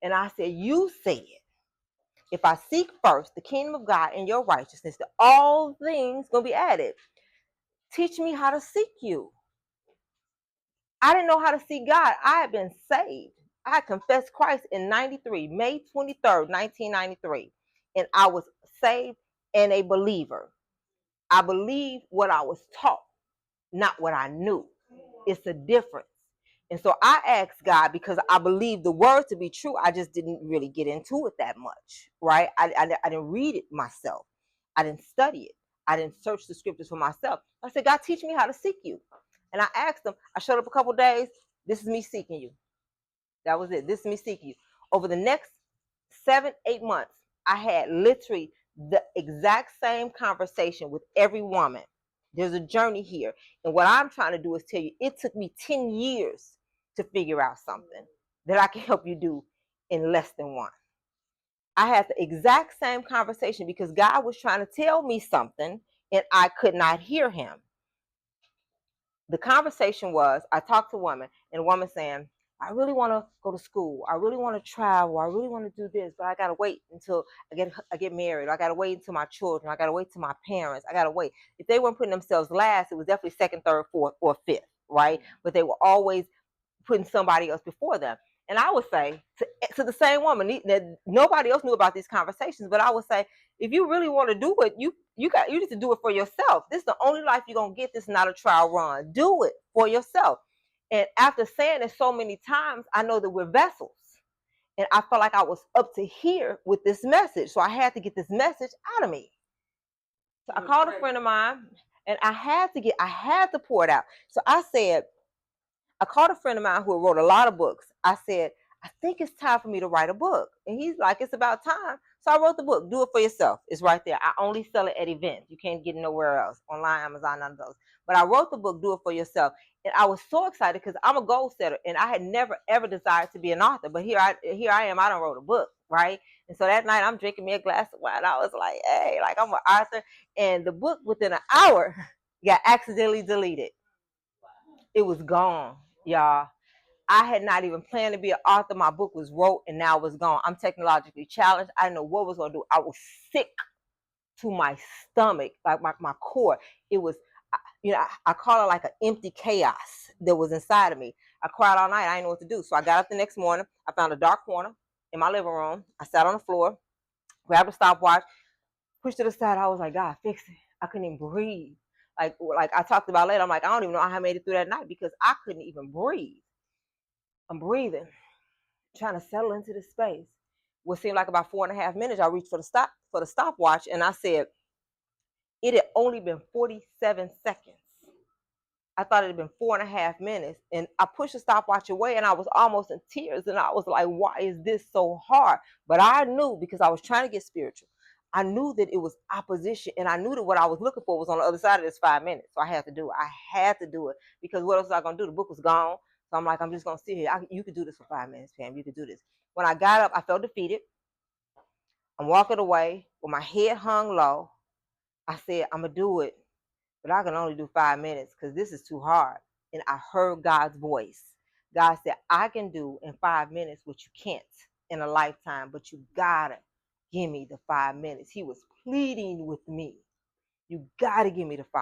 And I said, you said, if I seek first the kingdom of God and your righteousness, that all things going to be added. Teach me how to seek you. I didn't know how to seek God. I had been saved. I confessed Christ in 93, May 23rd, 1993. And I was saved and a believer. I believed what I was taught, not what I knew. It's a difference. And so I asked God because I believed the word to be true. I just didn't really get into it that much, right? I didn't read it myself. I didn't study it. I didn't search the scriptures for myself. I said, God, teach me how to seek you. And I asked him, I showed up a couple days. This is me seeking you. That was it. This is me seeking you. Over the next 7-8 months, I had literally the exact same conversation with every woman. There's a journey here. And what I'm trying to do is tell you, it took me 10 years to figure out something that I can help you do in less than one. I had the exact same conversation because God was trying to tell me something and I could not hear him. The conversation was, I talked to a woman, and a woman saying, I really want to go to school. I really want to travel. I really want to do this, but I got to wait until I get married. I got to wait until my children. I got to wait till my parents. I got to wait. If they weren't putting themselves last, it was definitely second, third, fourth, or fifth, right? But they were always putting somebody else before them. And I would say to the same woman, nobody else knew about these conversations, but I would say, if you really want to do it, you need to do it for yourself. This is the only life you're going to get. This is not a trial run. Do it for yourself. And after saying it so many times, I know that we're vessels. And I felt like I was up to here with this message. So I had to get this message out of me. So I called a friend of mine and I had to pour it out. So I called a friend of mine who wrote a lot of books. I said, I think it's time for me to write a book. And he's like, it's about time. So I wrote the book, Do It For Yourself. It's right there. I only sell it at events. You can't get it nowhere else, online, Amazon, none of those. But I wrote the book, Do It For Yourself. And I was so excited because I'm a goal setter and I had never, ever desired to be an author. But here I am, I done wrote a book, right? And so that night I'm drinking me a glass of wine. I was like, hey, like I'm an author. And the book within an hour got accidentally deleted. It was gone, y'all. I had not even planned to be an author. My book was wrote and now it's gone. I'm technologically challenged. I didn't know what was going to do. I was sick to my stomach, like my core. It was, I call it like an empty chaos that was inside of me. I cried all night. I didn't know what to do. So I got up the next morning. I found a dark corner in my living room. I sat on the floor, grabbed a stopwatch, pushed it aside. I was like, God, fix it. I couldn't even breathe. Like I talked about later, I'm like, I don't even know how I made it through that night because I couldn't even breathe. I'm breathing, trying to settle into this space. What seemed like about 4.5 minutes, I reached for the stopwatch, and I said, it had only been 47 seconds. I thought it had been 4.5 minutes, and I pushed the stopwatch away, and I was almost in tears, and I was like, why is this so hard? But I knew, because I was trying to get spiritual, I knew that it was opposition, and I knew that what I was looking for was on the other side of this 5 minutes. So I had to do it. I had to do it, because what else was I going to do? The book was gone. So I'm like, I'm just going to sit here. You could do this for 5 minutes, Pam. You could do this. When I got up, I felt defeated. I'm walking away with my head hung low. I said, I'm going to do it, but I can only do 5 minutes because this is too hard. And I heard God's voice. God said, I can do in 5 minutes what you can't in a lifetime, but you got to give me the 5 minutes. He was pleading with me. You got to give me the 5